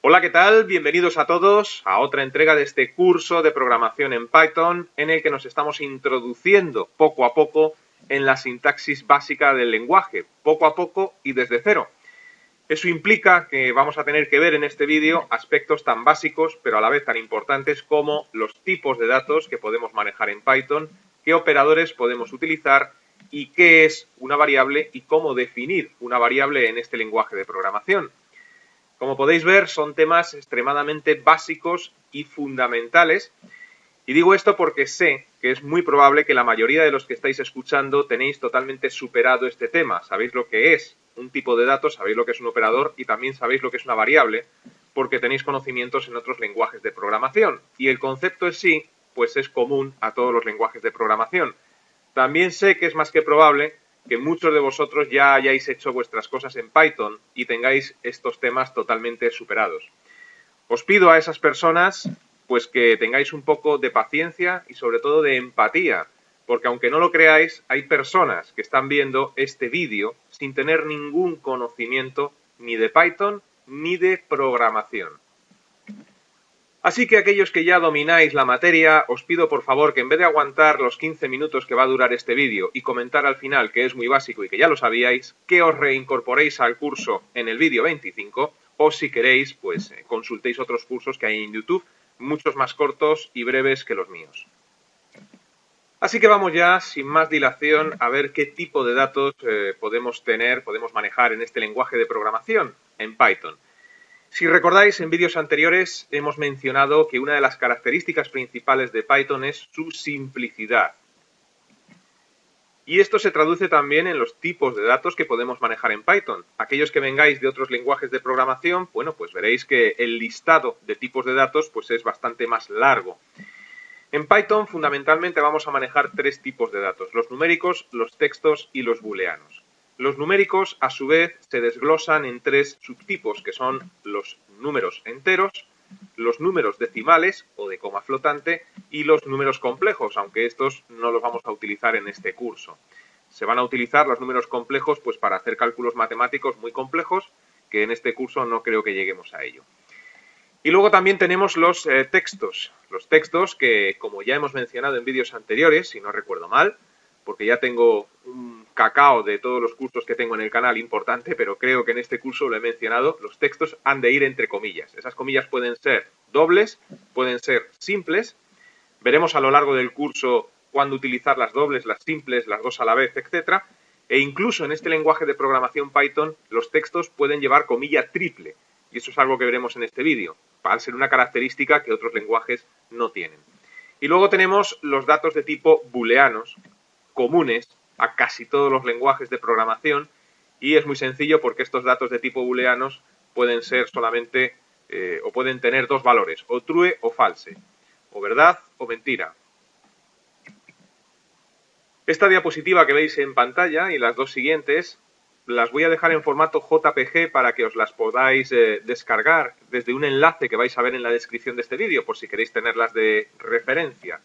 Hola, ¿qué tal? Bienvenidos a todos a otra entrega de este curso de programación en Python en el que nos estamos introduciendo poco a poco en la sintaxis básica del lenguaje, poco a poco y desde cero. Eso implica que vamos a tener que ver en este vídeo aspectos tan básicos pero a la vez tan importantes como los tipos de datos que podemos manejar en Python, qué operadores podemos utilizar y qué es una variable y cómo definir una variable en este lenguaje de programación. Como podéis ver, son temas extremadamente básicos y fundamentales. Y digo esto porque sé que es muy probable que la mayoría de los que estáis escuchando tenéis totalmente superado este tema. Sabéis lo que es un tipo de datos, sabéis lo que es un operador y también sabéis lo que es una variable porque tenéis conocimientos en otros lenguajes de programación. Y el concepto en sí, pues es común a todos los lenguajes de programación. También sé que es más que probable que muchos de vosotros ya hayáis hecho vuestras cosas en Python y tengáis estos temas totalmente superados. Os pido a esas personas pues que tengáis un poco de paciencia y sobre todo de empatía, porque aunque no lo creáis, hay personas que están viendo este vídeo sin tener ningún conocimiento ni de Python ni de programación. Así que aquellos que ya domináis la materia, os pido por favor que en vez de aguantar los 15 minutos que va a durar este vídeo y comentar al final que es muy básico y que ya lo sabíais, que os reincorporéis al curso en el vídeo 25 o si queréis, pues consultéis otros cursos que hay en YouTube, muchos más cortos y breves que los míos. Así que vamos ya, sin más dilación, a ver qué tipo de datos podemos manejar en este lenguaje de programación, en Python. Si recordáis, en vídeos anteriores hemos mencionado que una de las características principales de Python es su simplicidad. Y esto se traduce también en los tipos de datos que podemos manejar en Python. Aquellos que vengáis de otros lenguajes de programación, bueno, pues veréis que el listado de tipos de datos pues es bastante más largo. En Python, fundamentalmente, vamos a manejar tres tipos de datos: los numéricos, los textos y los booleanos. Los numéricos, a su vez, se desglosan en tres subtipos, que son los números enteros, los números decimales o de coma flotante y los números complejos, aunque estos no los vamos a utilizar en este curso. Se van a utilizar los números complejos pues para hacer cálculos matemáticos muy complejos, que en este curso no creo que lleguemos a ello. Y luego también tenemos los textos que, como ya hemos mencionado en vídeos anteriores, si no recuerdo mal, porque ya tengo un cacao de todos los cursos que tengo en el canal importante, pero creo que en este curso lo he mencionado, los textos han de ir entre comillas. Esas comillas pueden ser dobles, pueden ser simples. Veremos a lo largo del curso cuándo utilizar las dobles, las simples, las dos a la vez, etc. E incluso en este lenguaje de programación Python, los textos pueden llevar comilla triple. Y eso es algo que veremos en este vídeo, al ser una característica que otros lenguajes no tienen. Y luego tenemos los datos de tipo booleanos, comunes a casi todos los lenguajes de programación, y es muy sencillo porque estos datos de tipo booleanos pueden ser solamente o pueden tener dos valores, o true o false, o verdad o mentira. Esta diapositiva que veis en pantalla y las dos siguientes las voy a dejar en formato JPG para que os las podáis descargar desde un enlace que vais a ver en la descripción de este vídeo, por si queréis tenerlas de referencia.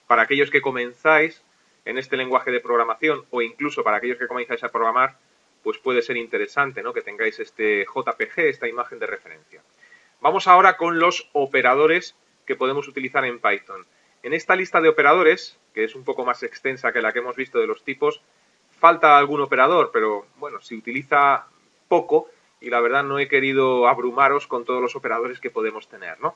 Para aquellos que comenzáis en este lenguaje de programación o incluso para aquellos que comenzáis a programar, pues puede ser interesante, ¿no?, que tengáis este JPG, esta imagen de referencia. Vamos ahora con los operadores que podemos utilizar en Python. En esta lista de operadores, que es un poco más extensa que la que hemos visto de los tipos, falta algún operador, pero bueno, se utiliza poco y la verdad no he querido abrumaros con todos los operadores que podemos tener, ¿no?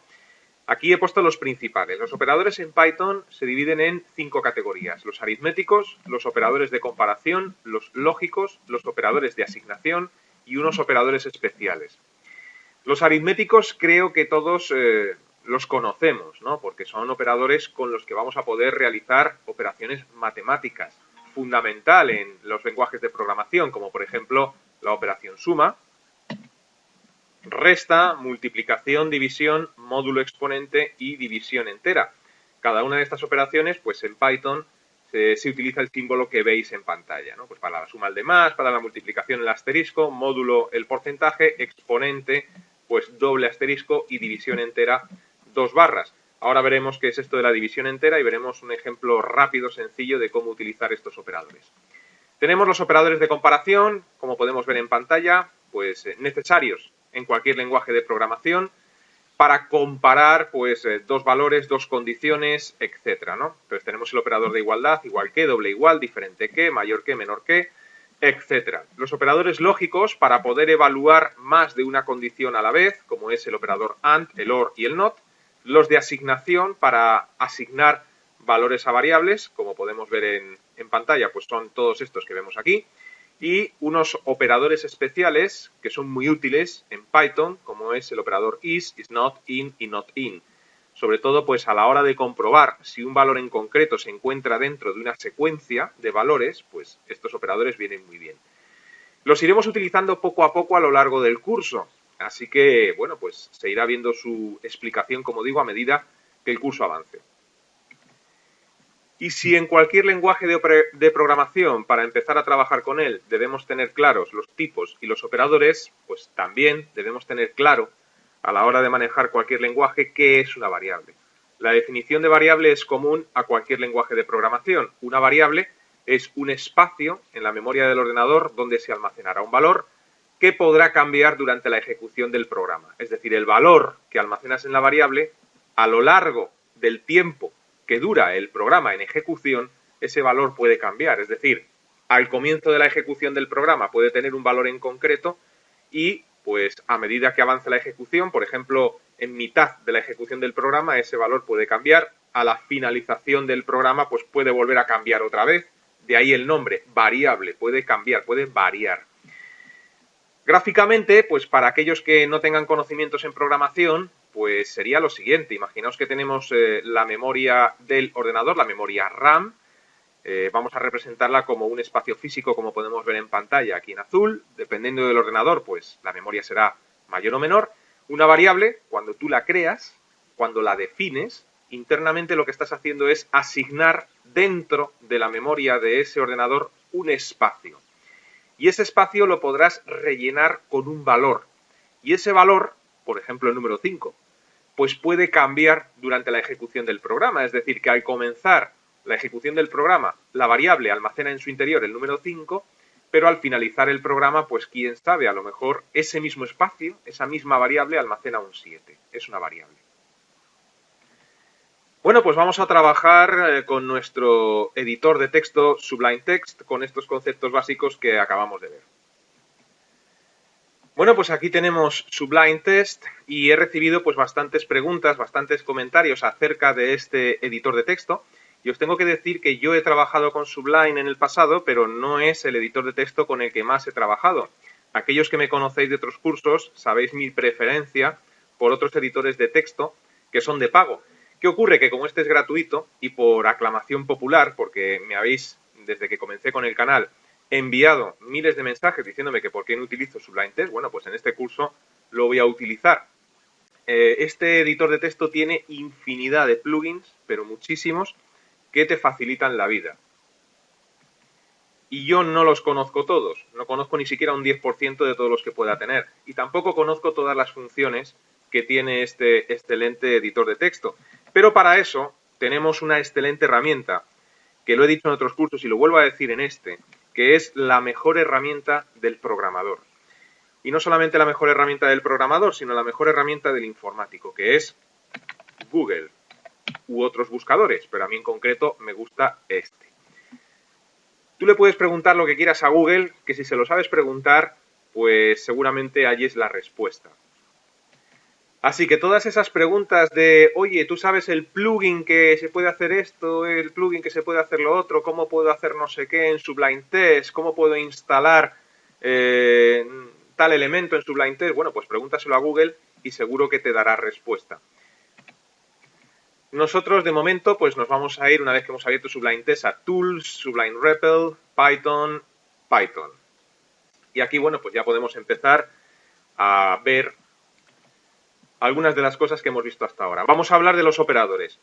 Aquí he puesto los principales. Los operadores en Python se dividen en 5 categorías: los aritméticos, los operadores de comparación, los lógicos, los operadores de asignación y unos operadores especiales. Los aritméticos creo que todos los conocemos, ¿no?, porque son operadores con los que vamos a poder realizar operaciones matemáticas, fundamental en los lenguajes de programación, como por ejemplo la operación suma, resta, multiplicación, división, módulo exponente y división entera. Cada una de estas operaciones, pues en Python se utiliza el símbolo que veis en pantalla, ¿no? Pues para la suma el de más, para la multiplicación el asterisco, módulo el porcentaje, exponente pues doble asterisco y división entera 2 barras. Ahora veremos qué es esto de la división entera y veremos un ejemplo rápido, sencillo de cómo utilizar estos operadores. Tenemos los operadores de comparación, como podemos ver en pantalla, pues necesarios en cualquier lenguaje de programación. para comparar pues dos valores, dos condiciones, etcétera, ¿no? Entonces tenemos el operador de igualdad, igual que, doble igual, diferente que, mayor que, menor que, etcétera. Los operadores lógicos para poder evaluar más de una condición a la vez, como es el operador AND, el OR y el NOT. Los de asignación para asignar valores a variables, como podemos ver en pantalla, pues son todos estos que vemos aquí. Y unos operadores especiales que son muy útiles en Python, como es el operador is not, in y not in. Sobre todo, pues a la hora de comprobar si un valor en concreto se encuentra dentro de una secuencia de valores, pues estos operadores vienen muy bien. Los iremos utilizando poco a poco a lo largo del curso, así que, bueno, pues se irá viendo su explicación, como digo, a medida que el curso avance. Y si en cualquier lenguaje de programación, para empezar a trabajar con él, debemos tener claros los tipos y los operadores, pues también debemos tener claro, a la hora de manejar cualquier lenguaje, qué es una variable. La definición de variable es común a cualquier lenguaje de programación. Una variable es un espacio en la memoria del ordenador donde se almacenará un valor que podrá cambiar durante la ejecución del programa. Es decir, el valor que almacenas en la variable, a lo largo del tiempo que dura el programa en ejecución, ese valor puede cambiar. Es decir, al comienzo de la ejecución del programa puede tener un valor en concreto y, pues, a medida que avance la ejecución, por ejemplo, en mitad de la ejecución del programa, ese valor puede cambiar. A la finalización del programa, pues puede volver a cambiar otra vez. De ahí el nombre, variable, puede cambiar, puede variar. Gráficamente, pues para aquellos que no tengan conocimientos en programación, pues sería lo siguiente. Imaginaos que tenemos la memoria del ordenador, la memoria RAM. Vamos a representarla como un espacio físico, como podemos ver en pantalla aquí en azul. Dependiendo del ordenador, pues la memoria será mayor o menor. Una variable, cuando tú la creas, cuando la defines, internamente lo que estás haciendo es asignar dentro de la memoria de ese ordenador un espacio. Y ese espacio lo podrás rellenar con un valor. Y ese valor, por ejemplo el número 5, pues puede cambiar durante la ejecución del programa. Es decir, que al comenzar la ejecución del programa, la variable almacena en su interior el número 5, pero al finalizar el programa, pues quién sabe, a lo mejor ese mismo espacio, esa misma variable almacena un 7. Es una variable. Bueno, pues vamos a trabajar con nuestro editor de texto Sublime Text con estos conceptos básicos que acabamos de ver. Bueno, pues aquí tenemos Sublime Text y he recibido pues bastantes preguntas, bastantes comentarios acerca de este editor de texto. Y os tengo que decir que yo he trabajado con Sublime en el pasado, pero no es el editor de texto con el que más he trabajado. Aquellos que me conocéis de otros cursos sabéis mi preferencia por otros editores de texto que son de pago. ¿Qué ocurre? Que como este es gratuito y por aclamación popular, porque me habéis, desde que comencé con el canal, enviado miles de mensajes diciéndome que por qué no utilizo Sublime Text, bueno, pues en este curso lo voy a utilizar. Este editor de texto tiene infinidad de plugins, pero muchísimos, que te facilitan la vida. Y yo no los conozco todos, no conozco ni siquiera un 10% de todos los que pueda tener. Y tampoco conozco todas las funciones que tiene este excelente editor de texto. Pero para eso tenemos una excelente herramienta, que lo he dicho en otros cursos y lo vuelvo a decir en este, que es la mejor herramienta del programador. Y no solamente la mejor herramienta del programador, sino la mejor herramienta del informático, que es Google u otros buscadores, pero a mí en concreto me gusta este. Tú le puedes preguntar lo que quieras a Google, que si se lo sabes preguntar, pues seguramente halles la respuesta. Así que todas esas preguntas de, oye, ¿tú sabes el plugin que se puede hacer esto, el plugin que se puede hacer lo otro, cómo puedo hacer no sé qué en Sublime Text, cómo puedo instalar tal elemento en Sublime Text? Bueno, pues pregúntaselo a Google y seguro que te dará respuesta. Nosotros, de momento, pues nos vamos a ir, una vez que hemos abierto Sublime Text, a Tools, Sublime REPL, Python, Python. Y aquí, bueno, pues ya podemos empezar a ver algunas de las cosas que hemos visto hasta ahora. Vamos a hablar de los operadores.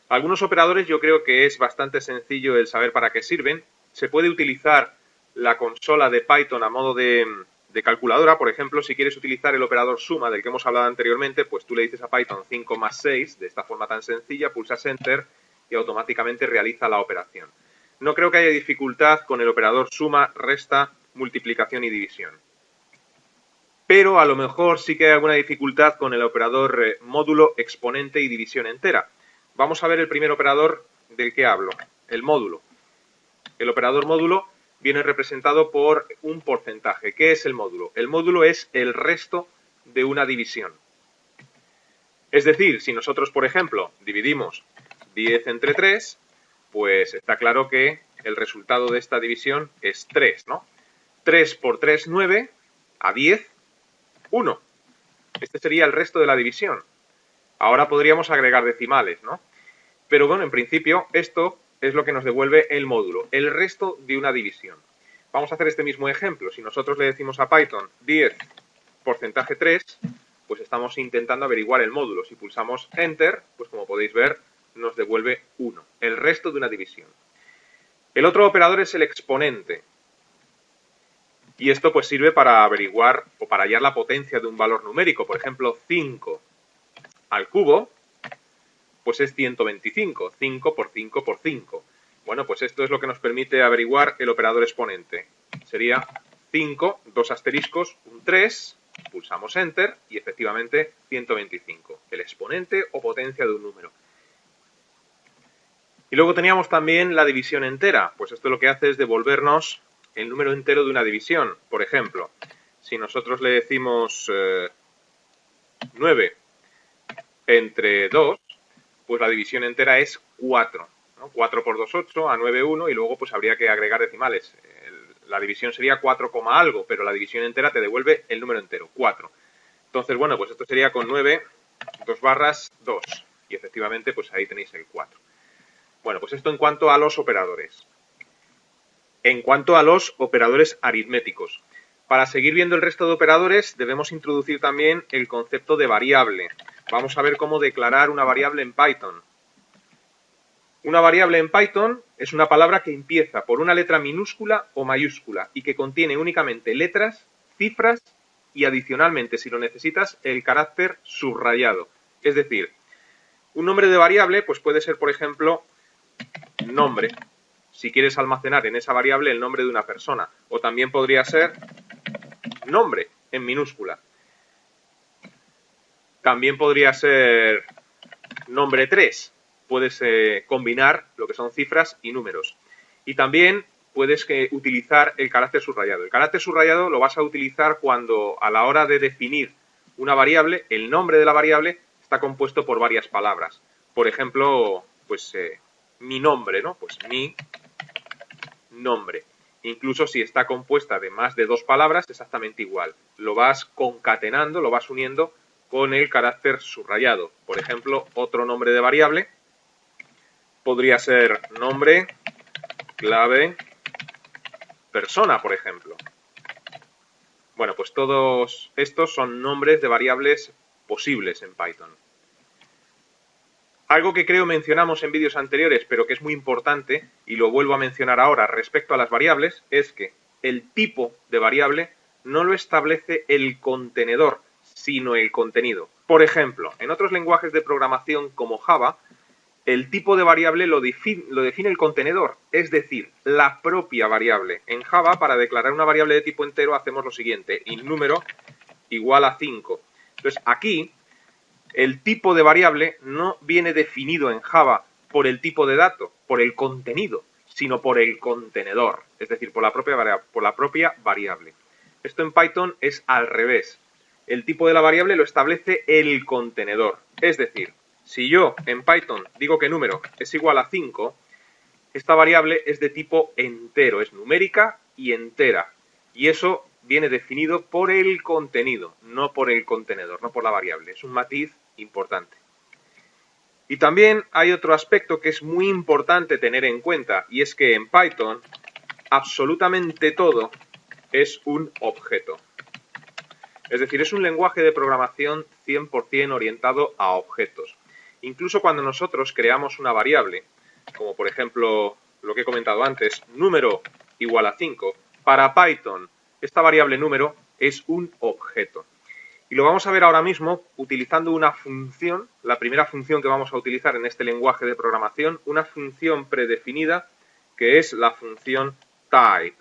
Algunos operadores yo creo que es bastante sencillo el saber para qué sirven. Se puede utilizar la consola de Python a modo de calculadora. Por ejemplo, si quieres utilizar el operador suma del que hemos hablado anteriormente, pues tú le dices a Python 5 más 6, de esta forma tan sencilla, pulsas Enter y automáticamente realiza la operación. No creo que haya dificultad con el operador suma, resta, multiplicación y división. pero a lo mejor sí que hay alguna dificultad con el operador módulo, exponente y división entera. Vamos a ver el primer operador del que hablo, el módulo. El operador módulo viene representado por un porcentaje. ¿Qué es el módulo? El módulo es el resto de una división. Es decir, si nosotros, por ejemplo, dividimos 10 entre 3, pues está claro que el resultado de esta división es 3, ¿no? 3 por 3, 9, a 10, 1. Este sería el resto de la división. Ahora podríamos agregar decimales, ¿no? Pero bueno, en principio, esto es lo que nos devuelve el módulo, el resto de una división. Vamos a hacer este mismo ejemplo. Si nosotros le decimos a Python 10 porcentaje 3, pues estamos intentando averiguar el módulo. Si pulsamos Enter, pues como podéis ver, nos devuelve 1, el resto de una división. El otro operador es el exponente. Y esto pues sirve para averiguar o para hallar la potencia de un valor numérico. Por ejemplo, 5 al cubo, pues es 125, 5 por 5 por 5. Bueno, pues esto es lo que nos permite averiguar el operador exponente. Sería 5, 2 asteriscos, un 3, pulsamos Enter y efectivamente 125, el exponente o potencia de un número. Y luego teníamos también la división entera, pues esto lo que hace es devolvernos el número entero de una división. Por ejemplo, si nosotros le decimos 9 entre 2, pues la división entera es 4. ¿no? 4 por 2, 8, a 9, 1, y luego pues habría que agregar decimales. La división sería 4, algo, pero la división entera te devuelve el número entero, 4. Entonces, bueno, pues esto sería con 9, 2 barras, 2. Y efectivamente, pues ahí tenéis el 4. Bueno, pues esto en cuanto a los operadores. En cuanto a los operadores aritméticos. Para seguir viendo el resto de operadores, debemos introducir también el concepto de variable. Vamos a ver cómo declarar una variable en Python. Una variable en Python es una palabra que empieza por una letra minúscula o mayúscula y que contiene únicamente letras, cifras y adicionalmente, si lo necesitas, el carácter subrayado. Es decir, un nombre de variable pues puede ser, por ejemplo, nombre, si quieres almacenar en esa variable el nombre de una persona. O también podría ser nombre, en minúscula. También podría ser nombre 3. Puedes combinar lo que son cifras y números. Y también puedes utilizar el carácter subrayado. El carácter subrayado lo vas a utilizar cuando a la hora de definir una variable, el nombre de la variable está compuesto por varias palabras. Por ejemplo, pues mi nombre, ¿no? Pues mi nombre. Incluso si está compuesta de más de 2 palabras, exactamente igual. Lo vas concatenando, lo vas uniendo con el carácter subrayado. Por ejemplo, otro nombre de variable podría ser nombre, clave, persona, por ejemplo. Bueno, pues todos estos son nombres de variables posibles en Python. Algo que creo mencionamos en vídeos anteriores, pero que es muy importante, y lo vuelvo a mencionar ahora respecto a las variables, es que el tipo de variable no lo establece el contenedor, sino el contenido. Por ejemplo, en otros lenguajes de programación como Java, el tipo de variable lo define el contenedor, es decir, la propia variable. En Java, para declarar una variable de tipo entero, hacemos lo siguiente, innúmero igual a 5. Entonces, aquí, el tipo de variable no viene definido en Java por el tipo de dato, por el contenido, sino por el contenedor, es decir, por la propia variable. Esto en Python es al revés. El tipo de la variable lo establece el contenedor, es decir, si yo en Python digo que número es igual a 5, esta variable es de tipo entero, es numérica y entera. Y eso viene definido por el contenido, no por el contenedor, no por la variable. Es un matiz importante. Y también hay otro aspecto que es muy importante tener en cuenta, y es que en Python absolutamente todo es un objeto. Es decir, es un lenguaje de programación 100% orientado a objetos. Incluso cuando nosotros creamos una variable, como por ejemplo lo que he comentado antes, número igual a 5, para Python esta variable número es un objeto. Y lo vamos a ver ahora mismo utilizando una función, la primera función que vamos a utilizar en este lenguaje de programación, una función predefinida que es la función type.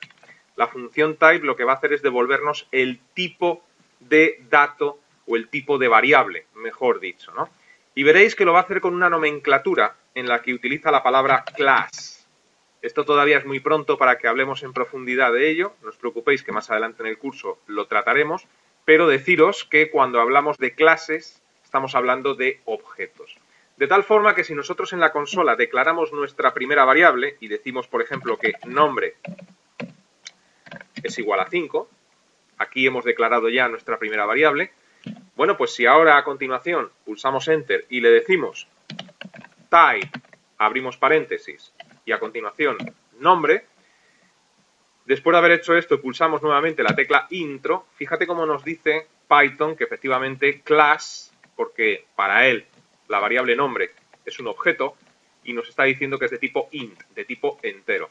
La función type lo que va a hacer es devolvernos el tipo de dato o el tipo de variable, mejor dicho, ¿no? Y veréis que lo va a hacer con una nomenclatura en la que utiliza la palabra class. Esto todavía es muy pronto para que hablemos en profundidad de ello, no os preocupéis que más adelante en el curso lo trataremos, pero deciros que cuando hablamos de clases estamos hablando de objetos. De tal forma que si nosotros en la consola declaramos nuestra primera variable y decimos, por ejemplo, que nombre es igual a 5, aquí hemos declarado ya nuestra primera variable, bueno, pues si ahora a continuación pulsamos Enter y le decimos type, abrimos paréntesis, y a continuación nombre, después de haber hecho esto pulsamos nuevamente la tecla intro, fíjate cómo nos dice Python que efectivamente class, porque para él la variable nombre es un objeto, y nos está diciendo que es de tipo int, de tipo entero.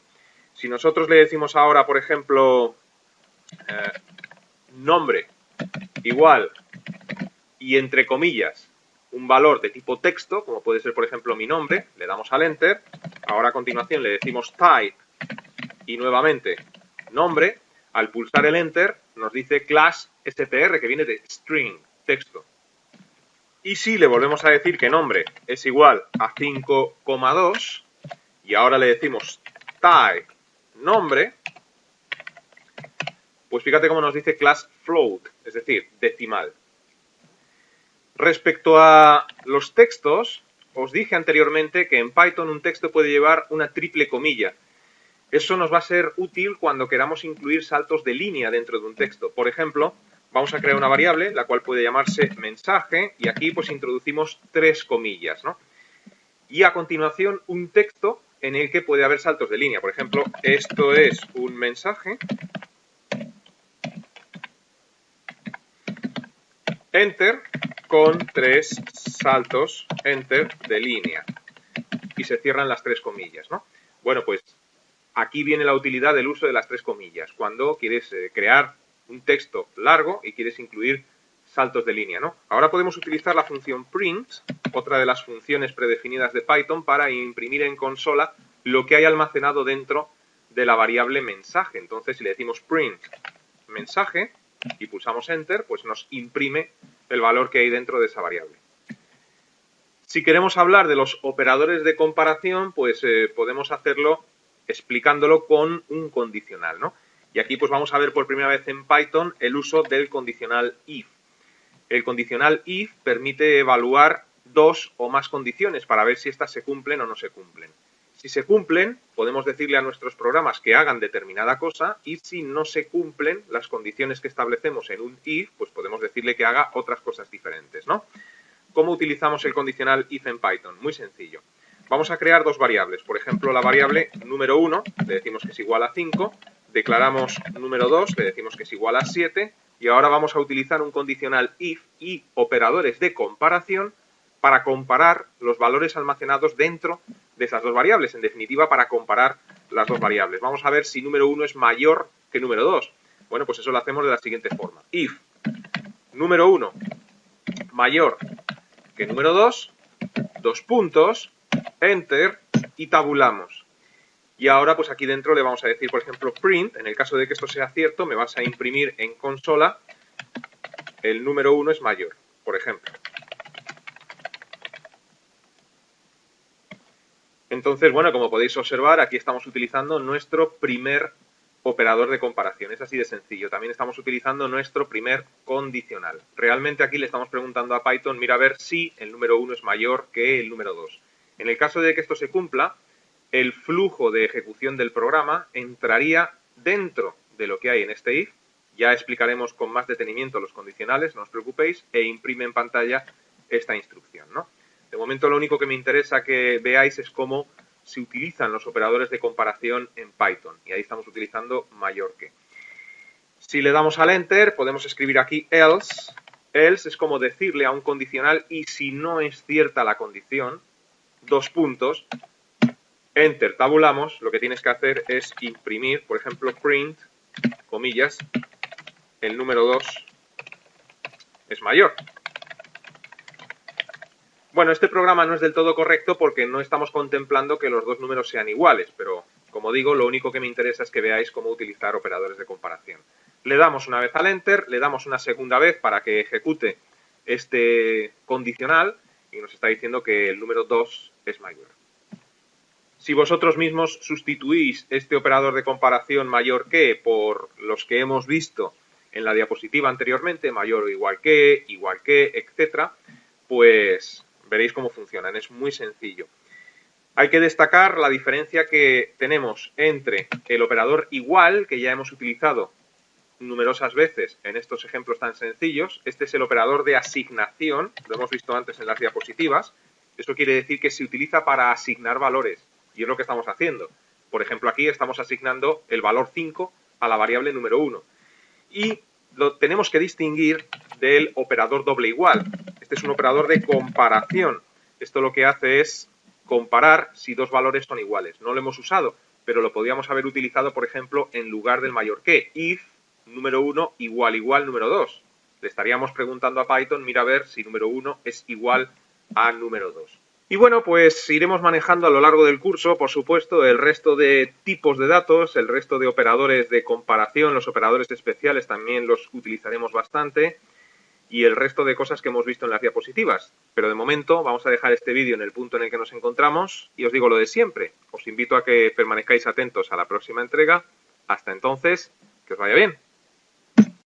Si nosotros le decimos ahora, por ejemplo, nombre igual y entre comillas un valor de tipo texto, como puede ser por ejemplo mi nombre, le damos al Enter, ahora a continuación le decimos type y nuevamente nombre, al pulsar el Enter nos dice class str, que viene de string, texto. Y si le volvemos a decir que nombre es igual a 5,2 y ahora le decimos type nombre, pues fíjate cómo nos dice class float, es decir, decimal. Respecto a los textos, os dije anteriormente que en Python un texto puede llevar una triple comilla. Eso nos va a ser útil cuando queramos incluir saltos de línea dentro de un texto. Por ejemplo, vamos a crear una variable, la cual puede llamarse mensaje, y aquí pues introducimos 3 comillas, ¿no? Y a continuación un texto en el que puede haber saltos de línea. Por ejemplo, esto es un mensaje. Enter con 3 saltos, Enter de línea. Y se cierran las 3 comillas, ¿no? Bueno, pues aquí viene la utilidad del uso de las 3 comillas. Cuando quieres crear un texto largo y quieres incluir saltos de línea, ¿no? Ahora podemos utilizar la función print, otra de las funciones predefinidas de Python, para imprimir en consola lo que hay almacenado dentro de la variable mensaje. Entonces, si le decimos print mensaje y pulsamos Enter, pues nos imprime el valor que hay dentro de esa variable. Si queremos hablar de los operadores de comparación, pues podemos hacerlo explicándolo con un condicional, ¿no? Y aquí pues vamos a ver por primera vez en Python el uso del condicional if. El condicional if permite evaluar 2 o más condiciones para ver si éstas se cumplen o no se cumplen. Si se cumplen, podemos decirle a nuestros programas que hagan determinada cosa, y si no se cumplen las condiciones que establecemos en un if, pues podemos decirle que haga otras cosas diferentes, ¿no? ¿Cómo utilizamos el condicional if en Python? Muy sencillo. Vamos a crear 2 variables. Por ejemplo, la variable número 1, le decimos que es igual a 5, declaramos número 2, le decimos que es igual a 7, y ahora vamos a utilizar un condicional if y operadores de comparación para comparar los valores almacenados dentro de esas 2 variables. En definitiva, para comparar las 2 variables. Vamos a ver si número 1 es mayor que número 2. Bueno, pues eso lo hacemos de la siguiente forma. If número 1 mayor que número 2, 2 puntos, Enter, y tabulamos. Y ahora pues aquí dentro le vamos a decir, por ejemplo, print, en el caso de que esto sea cierto, me vas a imprimir en consola el número 1 es mayor, por ejemplo. Entonces, bueno, como podéis observar, aquí estamos utilizando nuestro primer operador de comparación. Es así de sencillo. También estamos utilizando nuestro primer condicional. Realmente aquí le estamos preguntando a Python, mira a ver si el número 1 es mayor que el número 2. En el caso de que esto se cumpla, el flujo de ejecución del programa entraría dentro de lo que hay en este if. Ya explicaremos con más detenimiento los condicionales, no os preocupéis, e imprime en pantalla esta instrucción, ¿no? De momento lo único que me interesa que veáis es cómo se utilizan los operadores de comparación en Python. Y ahí estamos utilizando mayor que. Si le damos al Enter, podemos escribir aquí else. Else es como decirle a un condicional, y si no es cierta la condición, 2 puntos, Enter, tabulamos. Lo que tienes que hacer es imprimir, por ejemplo, print, comillas, el número 2 es mayor. Bueno, este programa no es del todo correcto porque no estamos contemplando que los 2 números sean iguales, pero como digo, lo único que me interesa es que veáis cómo utilizar operadores de comparación. Le damos una vez al Enter, le damos una segunda vez para que ejecute este condicional y nos está diciendo que el número 2 es mayor. Si vosotros mismos sustituís este operador de comparación mayor que por los que hemos visto en la diapositiva anteriormente, mayor o igual que, etcétera, pues veréis cómo funcionan. Es muy sencillo. Hay que destacar la diferencia que tenemos entre el operador igual, que ya hemos utilizado numerosas veces en estos ejemplos tan sencillos. Este es el operador de asignación, lo hemos visto antes en las diapositivas. Eso quiere decir que se utiliza para asignar valores, y es lo que estamos haciendo. Por ejemplo, aquí estamos asignando el valor 5 a la variable número 1. Y lo tenemos que distinguir del operador doble igual. Este es un operador de comparación. Esto lo que hace es comparar si dos valores son iguales. No lo hemos usado, pero lo podríamos haber utilizado, por ejemplo, en lugar del mayor que. If número 1 igual número 2. Le estaríamos preguntando a Python, mira a ver si número 1 es igual a número 2. Y bueno, pues iremos manejando a lo largo del curso, por supuesto, el resto de tipos de datos, el resto de operadores de comparación, los operadores especiales también los utilizaremos bastante y el resto de cosas que hemos visto en las diapositivas. Pero de momento vamos a dejar este vídeo en el punto en el que nos encontramos y os digo lo de siempre. Os invito a que permanezcáis atentos a la próxima entrega. Hasta entonces, que os vaya bien.